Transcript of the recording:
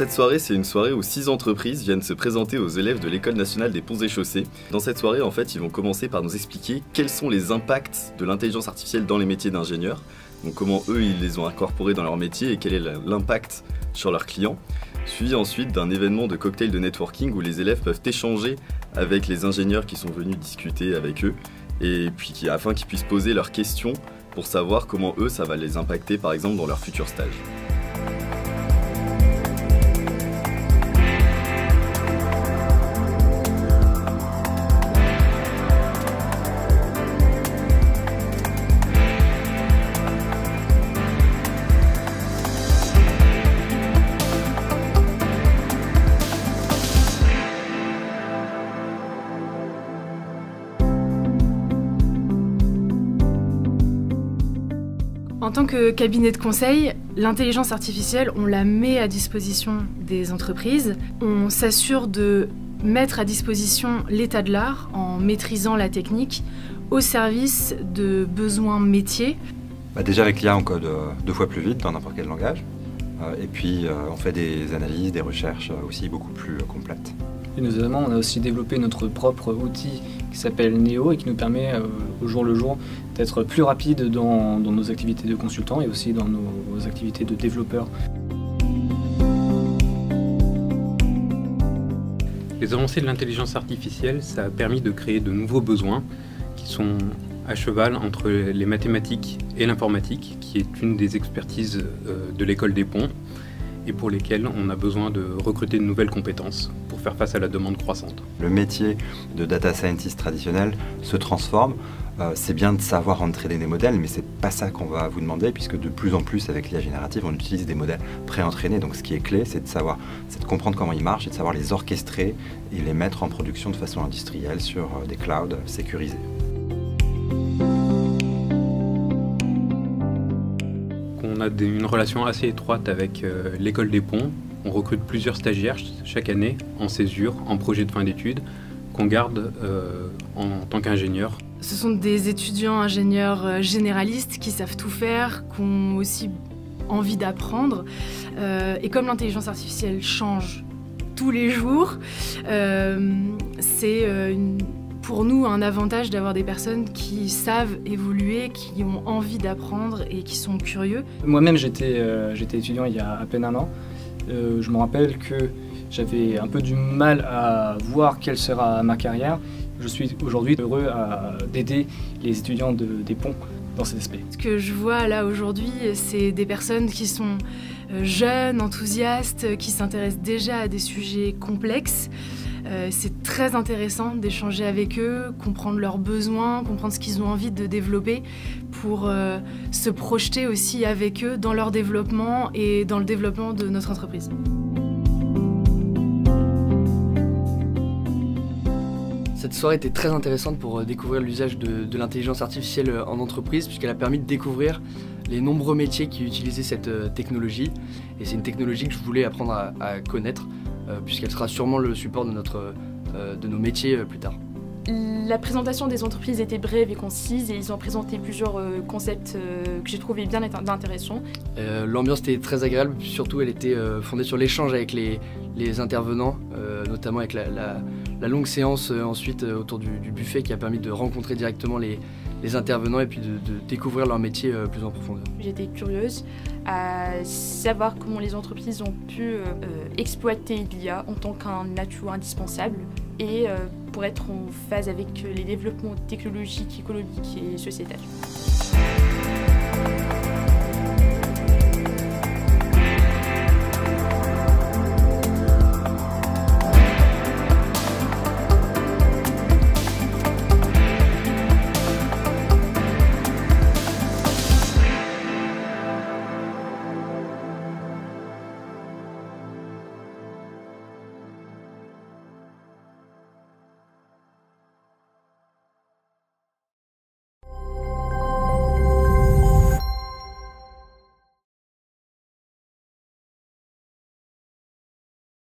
cette soirée, c'est une soirée où 6 entreprises viennent se présenter aux élèves de l'École nationale des ponts et chaussées. Dans cette soirée, en fait, ils vont commencer par nous expliquer quels sont les impacts de l'intelligence artificielle dans les métiers d'ingénieurs. Donc comment eux, ils les ont incorporés dans leur métier et quel est l'impact sur leurs clients. Suivi ensuite d'un événement de cocktail de networking où les élèves peuvent échanger avec les ingénieurs qui sont venus discuter avec eux et puis afin qu'ils puissent poser leurs questions pour savoir comment eux, ça va les impacter par exemple dans leur futur stage. En tant que cabinet de conseil, l'intelligence artificielle, on la met à disposition des entreprises. On s'assure de mettre à disposition l'état de l'art en maîtrisant la technique au service de besoins métiers. Déjà avec l'IA, on code 2 fois plus vite dans n'importe quel langage. Et puis on fait des analyses, des recherches aussi beaucoup plus complètes. Et notamment, on a aussi développé notre propre outil qui s'appelle Neo et qui nous permet au jour le jour d'être plus rapide dans nos activités de consultant et aussi dans nos activités de développeurs. Les avancées de l'intelligence artificielle, ça a permis de créer de nouveaux besoins qui sont à cheval entre les mathématiques et l'informatique, qui est une des expertises de l'école des ponts, et pour lesquelles on a besoin de recruter de nouvelles compétences pour faire face à la demande croissante. Le métier de data scientist traditionnel se transforme. C'est bien de savoir entraîner des modèles, mais c'est pas ça qu'on va vous demander, puisque de plus en plus avec l'IA générative, on utilise des modèles pré-entraînés. Donc ce qui est clé, c'est de comprendre comment ils marchent et de savoir les orchestrer et les mettre en production de façon industrielle sur des clouds sécurisés. On a une relation assez étroite avec l'école des ponts. On recrute plusieurs stagiaires chaque année en césure, en projet de fin d'études, qu'on garde en tant qu'ingénieurs. Ce sont des étudiants ingénieurs généralistes qui savent tout faire, qui ont aussi envie d'apprendre. Et comme l'intelligence artificielle change tous les jours, c'est pour nous un avantage d'avoir des personnes qui savent évoluer, qui ont envie d'apprendre et qui sont curieux. Moi-même, j'étais étudiant il y a à peine un an. Je me rappelle que j'avais un peu du mal à voir quelle sera ma carrière. Je suis aujourd'hui heureux d'aider les étudiants des ponts dans cet aspect. Ce que je vois là aujourd'hui, c'est des personnes qui sont jeunes, enthousiastes, qui s'intéressent déjà à des sujets complexes. C'est très intéressant d'échanger avec eux, comprendre leurs besoins, comprendre ce qu'ils ont envie de développer pour se projeter aussi avec eux dans leur développement et dans le développement de notre entreprise. Cette soirée était très intéressante pour découvrir l'usage de l'intelligence artificielle en entreprise, puisqu'elle a permis de découvrir les nombreux métiers qui utilisaient cette technologie. Et c'est une technologie que je voulais apprendre à connaître, puisqu'elle sera sûrement le support de nos métiers plus tard. La présentation des entreprises était brève et concise et ils ont présenté plusieurs concepts que j'ai trouvé bien intéressants. L'ambiance était très agréable, surtout elle était fondée sur l'échange avec les intervenants, notamment avec la longue séance ensuite autour du buffet qui a permis de rencontrer directement les intervenants et puis de découvrir leur métier plus en profondeur. J'étais curieuse à savoir comment les entreprises ont pu exploiter l'IA en tant qu'un atout indispensable et pour être en phase avec les développements technologiques, économiques et sociétals.